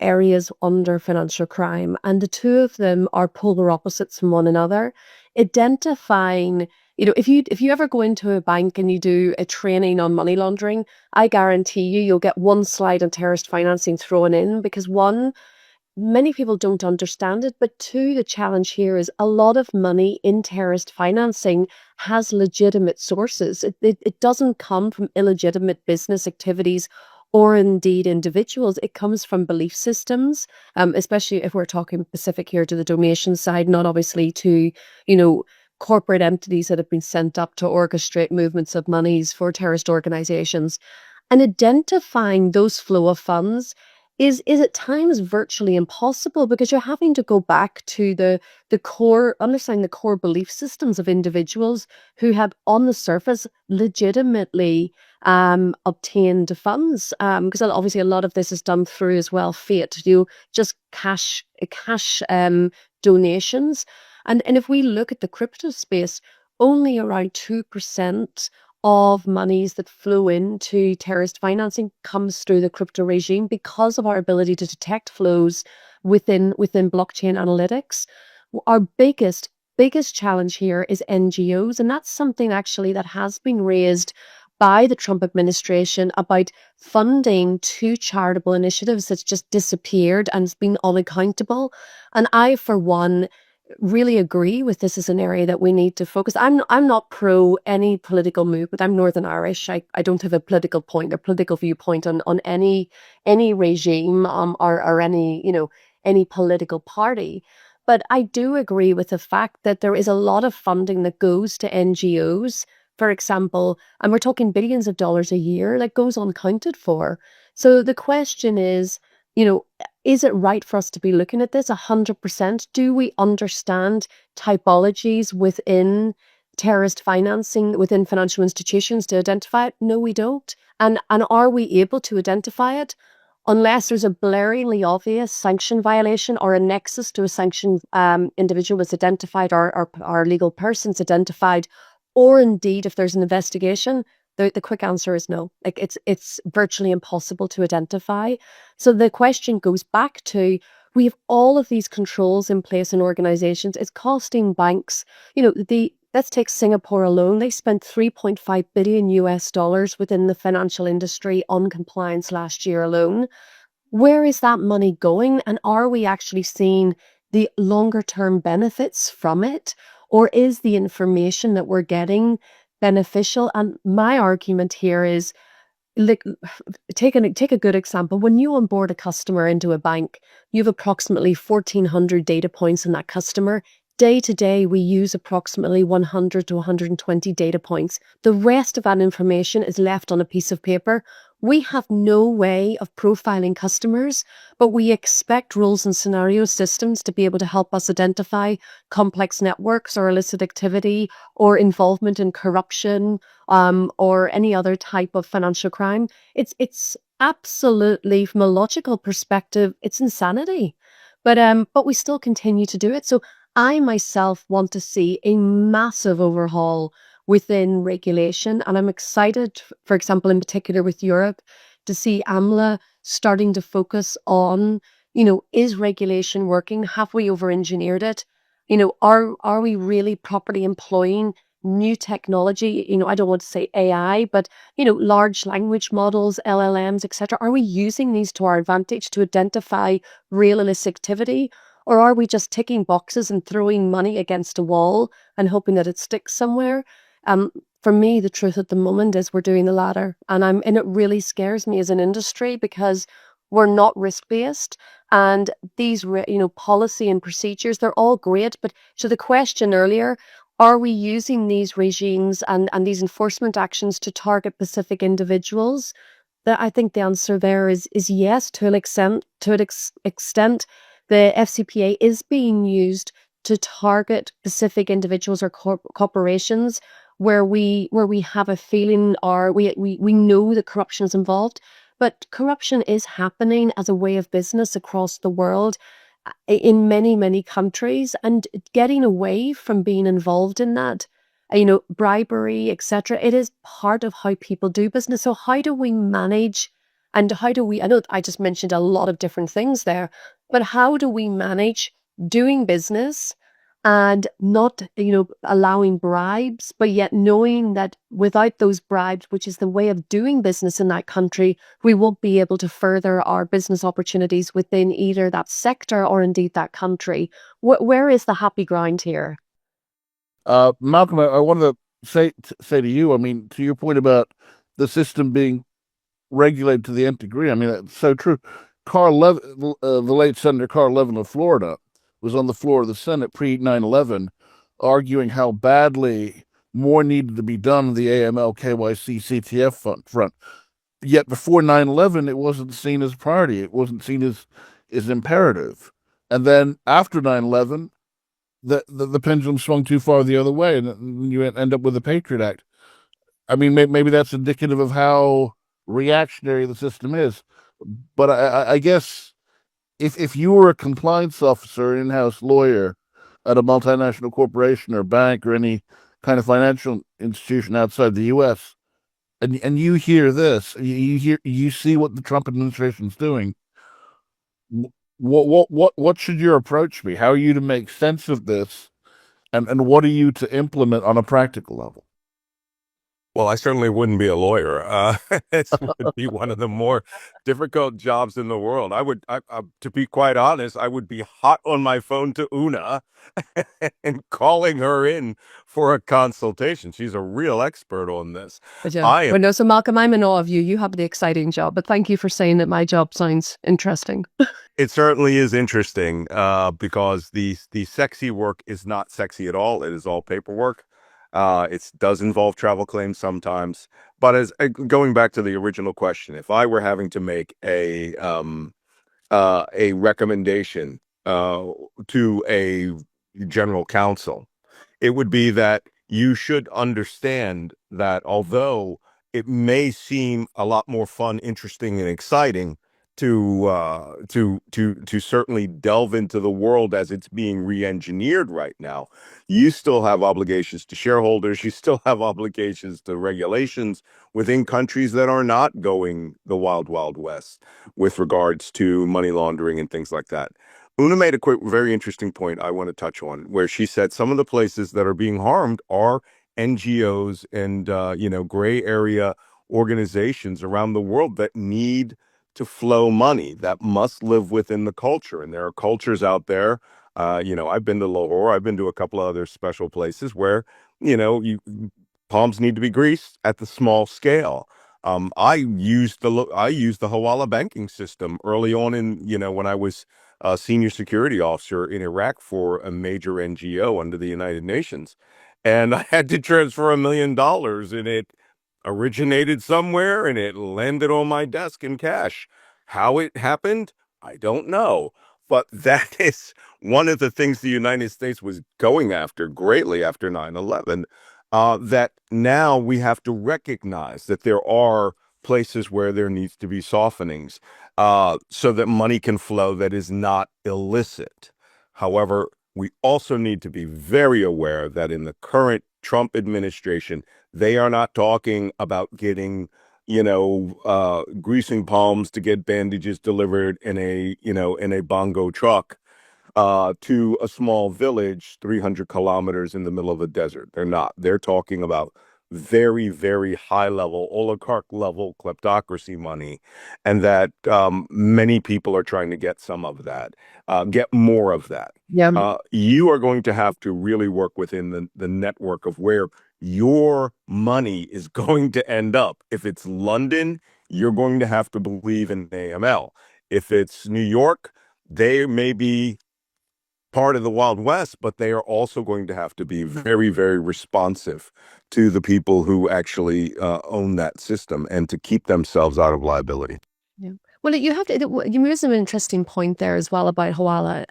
areas under financial crime. And the two of them are polar opposites from one another. Identifying, if you ever go into a bank and you do a training on money laundering, I guarantee you'll get one slide on terrorist financing thrown in because one, many people don't understand it, but two, the challenge here is a lot of money in terrorist financing has legitimate sources. It doesn't come from illegitimate business activities or indeed individuals. It comes from belief systems, especially if we're talking specific here to the donation side, not obviously to, corporate entities that have been sent up to orchestrate movements of monies for terrorist organizations. And identifying those flow of funds is at times virtually impossible because you're having to go back to the core, understanding the core belief systems of individuals who have on the surface legitimately obtained funds. Because obviously a lot of this is done through as well fiat, just cash donations. And if we look at the crypto space, only around 2% of monies that flow into terrorist financing comes through the crypto regime because of our ability to detect flows within blockchain analytics. Our biggest challenge here is NGOs, and that's something actually that has been raised by the Trump administration about funding to charitable initiatives that's just disappeared and has been unaccountable. And I, for one, really agree with this as an area that we need to focus. I'm not pro any political movement. I'm Northern Irish. I don't have a political point or political viewpoint on any regime or any political party. But I do agree with the fact that there is a lot of funding that goes to NGOs, for example, and we're talking billions of dollars a year that goes unaccounted for. So the question is it right for us to be looking at this 100%? Do we understand typologies within terrorist financing, within financial institutions to identify it? No, we don't. And are we able to identify it? Unless there's a blaringly obvious sanction violation or a nexus to a sanctioned individual was identified or legal persons identified, or indeed if there's an investigation, the quick answer is no. Like it's virtually impossible to identify. So the question goes back to, we have all of these controls in place in organizations. It's costing banks, let's take Singapore alone. They spent $3.5 billion US within the financial industry on compliance last year alone. Where is that money going? And are we actually seeing the longer term benefits from it? Or is the information that we're getting beneficial? And my argument here is, like, take a good example. When you onboard a customer into a bank, you have approximately 1,400 data points in that customer. Day to day, we use approximately 100 to 120 data points. The rest of that information is left on a piece of paper. We have no way of profiling customers, but we expect rules and scenario systems to be able to help us identify complex networks or illicit activity or involvement in corruption or any other type of financial crime. It's absolutely, from a logical perspective, it's insanity. But we still continue to do it. So I myself want to see a massive overhaul within regulation. And I'm excited, for example, in particular with Europe, to see AMLA starting to focus on, is regulation working? Have we over-engineered it? Are we really properly employing new technology? I don't want to say AI, but, large language models, LLMs, etc. Are we using these to our advantage to identify real illicit activity? Or are we just ticking boxes and throwing money against a wall and hoping that it sticks somewhere? For me, the truth at the moment is we're doing the latter. And it really scares me as an industry because we're not risk-based. And these, policy and procedures, they're all great. But to the question earlier, are we using these regimes and these enforcement actions to target specific individuals? I think the answer there is yes, to an extent. Extent, the FCPA is being used to target specific individuals or corporations where we have a feeling, or we know that corruption is involved. But corruption is happening as a way of business across the world, in many countries, and getting away from being involved in that, bribery, etc. It is part of how people do business. So how do we manage, and how do we, I know I just mentioned a lot of different things there, but how do we manage doing business and not, allowing bribes, but yet knowing that without those bribes, which is the way of doing business in that country, we won't be able to further our business opportunities within either that sector or indeed that country. Where is the happy ground here? Malcolm, I wanted to say to you, I mean, to your point about the system being regulated to the nth degree, I mean, that's so true. The late Senator Carl Levin of Florida was on the floor of the Senate pre 9/11, arguing how badly more needed to be done on the AML, KYC, CTF front. Yet before 9/11, it wasn't seen as a priority. It wasn't seen as imperative. And then after 9/11, the pendulum swung too far the other way, and you end up with the Patriot Act. I mean, maybe that's indicative of how reactionary the system is. But I guess if you were a compliance officer, an in-house lawyer at a multinational corporation or bank or any kind of financial institution outside the U.S., and you hear this, you see what the Trump administration's doing. What should your approach be? How are you to make sense of this, and what are you to implement on a practical level? Well, I certainly wouldn't be a lawyer. It would be one of the more difficult jobs in the world. To be quite honest, I would be hot on my phone to Oonagh and calling her in for a consultation. She's a real expert on this. But I am. but no, so Malcolm, I'm in awe of you. You have the exciting job, but thank you for saying that my job sounds interesting. It certainly is interesting because the sexy work is not sexy at all. It is all paperwork. It does involve travel claims sometimes, but as going back to the original question, if I were having to make a recommendation to a general counsel, it would be that you should understand that although it may seem a lot more fun, interesting, and exciting to certainly delve into the world as it's being re-engineered right now, you still have obligations to shareholders. You still have obligations to regulations within countries that are not going the wild, wild west with regards to money laundering and things like that. Una made a very interesting point I want to touch on, where she said some of the places that are being harmed are NGOs and gray area organizations around the world that need to flow money, that must live within the culture. And there are cultures out there. I've been to Lahore. I've been to a couple of other special places where palms need to be greased at the small scale. I used the Hawala banking system early on when I was a senior security officer in Iraq for a major NGO under the United Nations. And I had to transfer $1 million, and it originated somewhere and it landed on my desk in cash. How it happened, I don't know. But that is one of the things the United States was going after greatly after 9/11. That now we have to recognize that there are places where there needs to be softenings so that money can flow that is not illicit. However, we also need to be very aware that in the current Trump administration, they are not talking about getting, greasing palms to get bandages delivered in a bongo truck to a small village 300 kilometers in the middle of the desert. They're not. They're talking about very, very high level, oligarch level kleptocracy money, and that many people are trying to get some of that, get more of that. Yeah. You are going to have to really work within the network of where your money is going to end up. If it's London, you're going to have to believe in AML. If it's New York, they may be part of the Wild West, but they are also going to have to be very, very responsive to the people who actually own that system and to keep themselves out of liability. Yeah. Well, you raised an interesting point there as well about Hawala.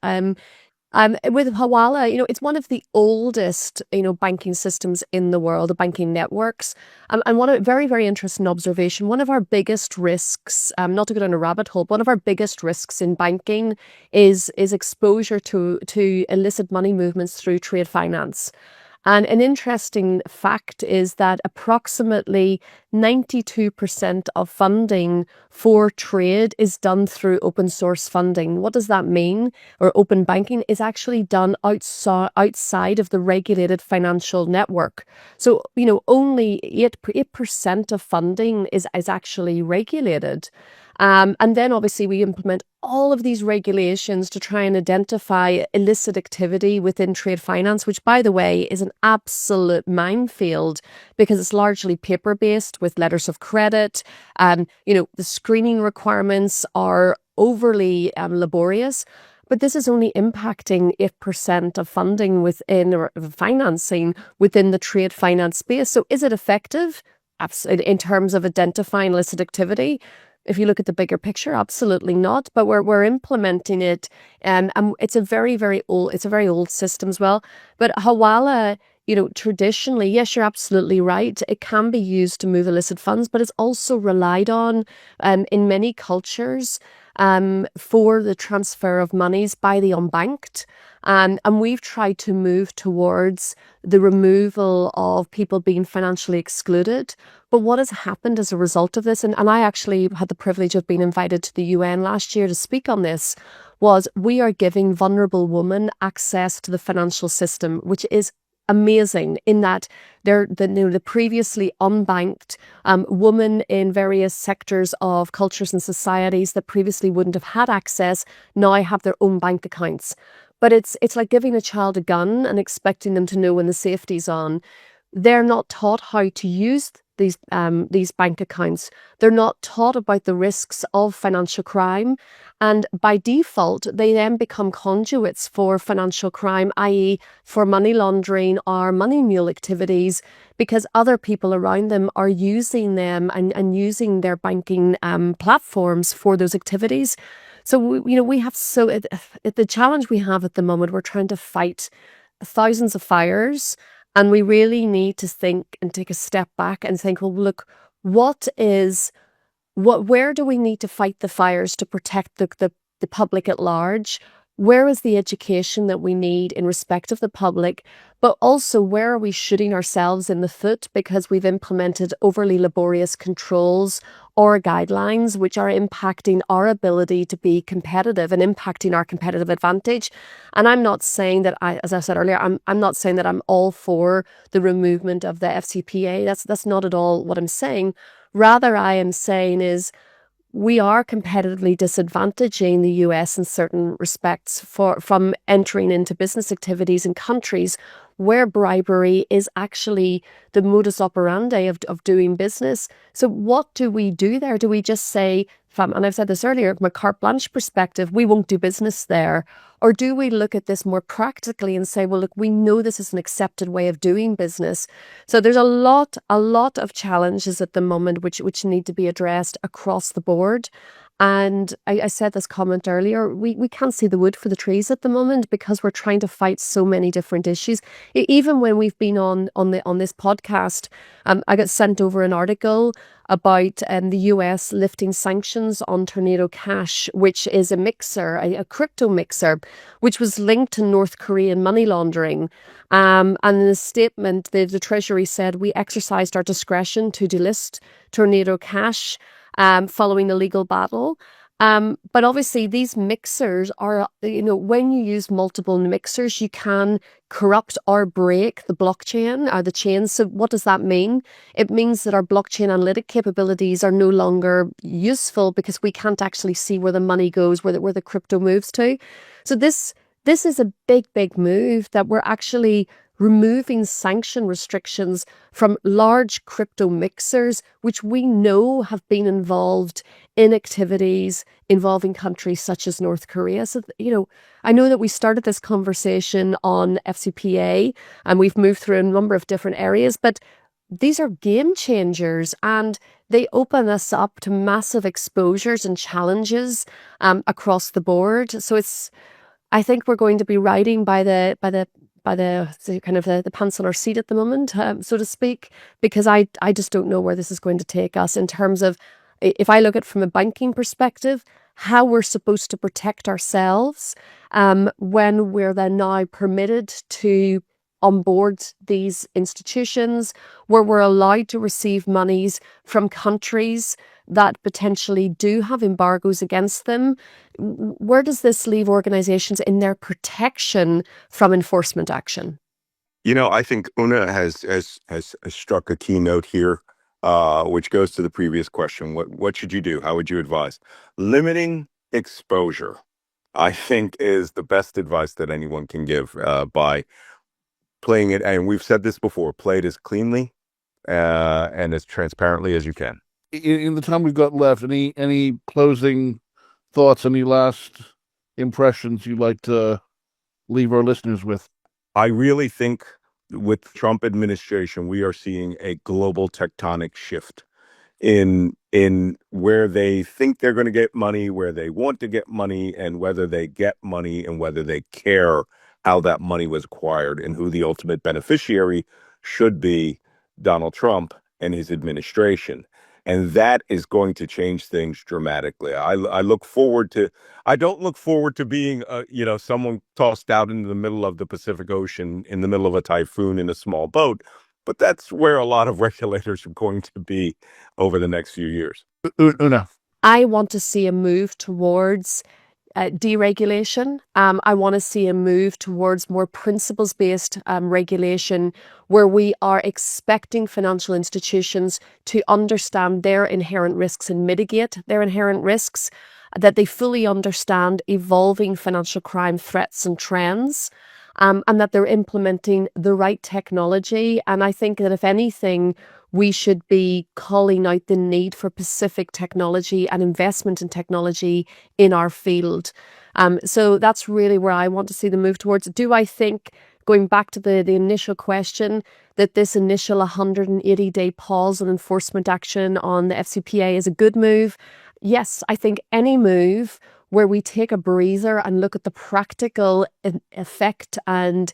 With Hawala, it's one of the oldest, banking systems in the world, the banking networks. And one very, very interesting observation. One of our biggest risks, not to go down a rabbit hole, but one of our biggest risks in banking is exposure to illicit money movements through trade finance. And an interesting fact is that approximately 92% of funding for trade is done through open source funding. What does that mean? Or open banking is actually done outside of the regulated financial network. So, only 8% of funding is actually regulated. And then obviously we implement all of these regulations to try and identify illicit activity within trade finance, which, by the way, is an absolute minefield because it's largely paper-based with letters of credit. The screening requirements are overly laborious. But this is only impacting 8% of funding within financing within the trade finance space. So is it effective in terms of identifying illicit activity? If you look at the bigger picture, absolutely not. But we're implementing it, and it's a very, very old system as well. But Hawala, traditionally, yes, you're absolutely right. It can be used to move illicit funds, but it's also relied on in many cultures for the transfer of monies by the unbanked. And we've tried to move towards the removal of people being financially excluded. But what has happened as a result of this, and I actually had the privilege of being invited to the UN last year to speak on this, was we are giving vulnerable women access to the financial system, which is amazing in that they're the previously unbanked women in various sectors of cultures and societies that previously wouldn't have had access now have their own bank accounts. But it's like giving a child a gun and expecting them to know when the safety's on. They're not taught how to use these bank accounts. They're not taught about the risks of financial crime. And by default, they then become conduits for financial crime, i.e. for money laundering or money mule activities, because other people around them are using them and using their banking platforms for those activities. So, we have the challenge we have at the moment, we're trying to fight thousands of fires. And we really need to think and take a step back and think, well, look, where do we need to fight the fires to protect the public at large? Where is the education that we need in respect of the public? But also, where are we shooting ourselves in the foot because we've implemented overly laborious controls or guidelines which are impacting our ability to be competitive and impacting our competitive advantage? And I'm not saying that as I said earlier, I'm not saying that I'm all for the removal of the FCPA. That's not at all what I'm saying. Rather, I am saying is we are competitively disadvantaging the US in certain respects from entering into business activities in countries where bribery is actually the modus operandi of doing business. So what do we do there? Do we just say, and I've said this earlier, from a carte blanche perspective, we won't do business there? Or do we look at this more practically and say, well, look, we know this is an accepted way of doing business. So there's a lot of challenges at the moment which need to be addressed across the board. And I said this comment earlier, we can't see the wood for the trees at the moment because we're trying to fight so many different issues. Even when we've been on this podcast, I got sent over an article about the US lifting sanctions on Tornado Cash, which is a mixer, a crypto mixer, which was linked to North Korean money laundering. And in the statement, the Treasury said, we exercised our discretion to delist Tornado Cash following the legal battle. But obviously these mixers are, when you use multiple mixers, you can corrupt or break the blockchain or the chain. So what does that mean? It means that our blockchain analytic capabilities are no longer useful because we can't actually see where the money goes, where the crypto moves to. So this is a big move that we're actually removing sanction restrictions from large crypto mixers, which we know have been involved in activities involving countries such as North Korea. So, I know that we started this conversation on FCPA and we've moved through a number of different areas, but these are game changers and they open us up to massive exposures and challenges across the board. So I think we're going to be riding by the kind of the pencil or seat at the moment, so to speak, because I just don't know where this is going to take us in terms of, if I look at it from a banking perspective, how we're supposed to protect ourselves when we're then now permitted to onboard these institutions, where we're allowed to receive monies from countries that potentially do have embargoes against them. Where does this leave organizations in their protection from enforcement action? I think Oonagh has struck a key note here, which goes to the previous question. What should you do? How would you advise? Limiting exposure, I think, is the best advice that anyone can give by playing it. And we've said this before, play it as cleanly and as transparently as you can. In the time we've got left, any closing thoughts, any last impressions you'd like to leave our listeners with? I really think with Trump administration, we are seeing a global tectonic shift in where they think they're going to get money, where they want to get money, and whether they get money and whether they care how that money was acquired and who the ultimate beneficiary should be, Donald Trump and his administration. And that is going to change things dramatically. I look forward to, I don't look forward to being, someone tossed out into the middle of the Pacific Ocean in the middle of a typhoon in a small boat. But that's where a lot of regulators are going to be over the next few years. Oonagh. I want to see a move towards deregulation. I want to see a move towards more principles-based regulation, where we are expecting financial institutions to understand their inherent risks and mitigate their inherent risks, that they fully understand evolving financial crime threats and trends, and that they're implementing the right technology. And I think that if anything, we should be calling out the need for specific technology and investment in technology in our field. So that's really where I want to see the move towards. Do I think, going back to the initial question, that this initial 180-day pause on enforcement action on the FCPA is a good move? Yes, I think any move where we take a breather and look at the practical effect and,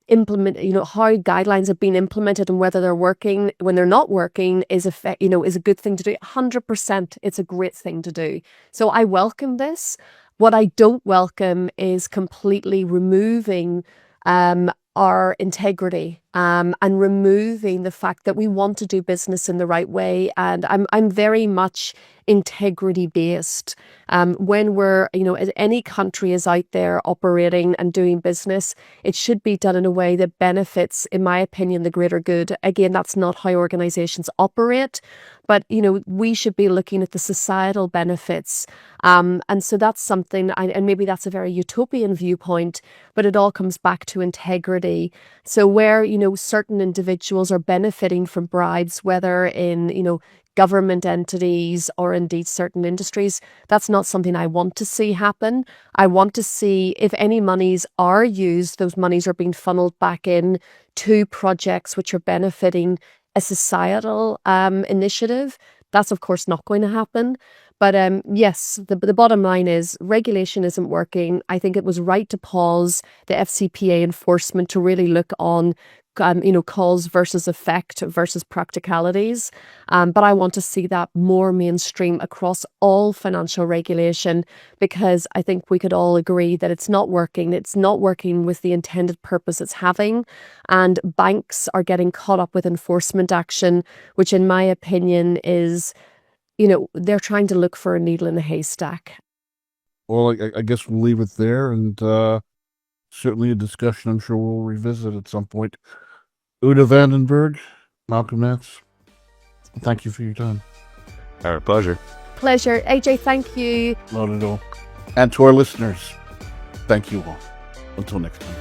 implement, how guidelines have been implemented and whether they're working, when they're not working, is a good thing to do. 100%, it's a great thing to do. So I welcome this. What I don't welcome is completely removing our integrity and removing the fact that we want to do business in the right way. And I'm very much integrity based. When we're, any country is out there operating and doing business, it should be done in a way that benefits, in my opinion, the greater good. Again, that's not how organizations operate, but, we should be looking at the societal benefits. And so that's something, and maybe that's a very utopian viewpoint, but it all comes back to integrity. So where, certain individuals are benefiting from bribes, whether in, government entities or indeed certain industries, that's not something I want to see happen. I want to see, if any monies are used, those monies are being funneled back in to projects which are benefiting a societal initiative. That's of course not going to happen. But yes, the bottom line is regulation isn't working. I think it was right to pause the FCPA enforcement to really look on cause versus effect versus practicalities. But I want to see that more mainstream across all financial regulation, because I think we could all agree that it's not working. It's not working with the intended purpose it's having. And banks are getting caught up with enforcement action, which in my opinion is, they're trying to look for a needle in a haystack. Well, I guess we'll leave it there, and certainly a discussion I'm sure we'll revisit at some point. Oonagh Vandenberg, Malcolm Nance, thank you for your time. All right, pleasure. Pleasure. AJ, thank you. Not at all. And to our listeners, thank you all. Until next time.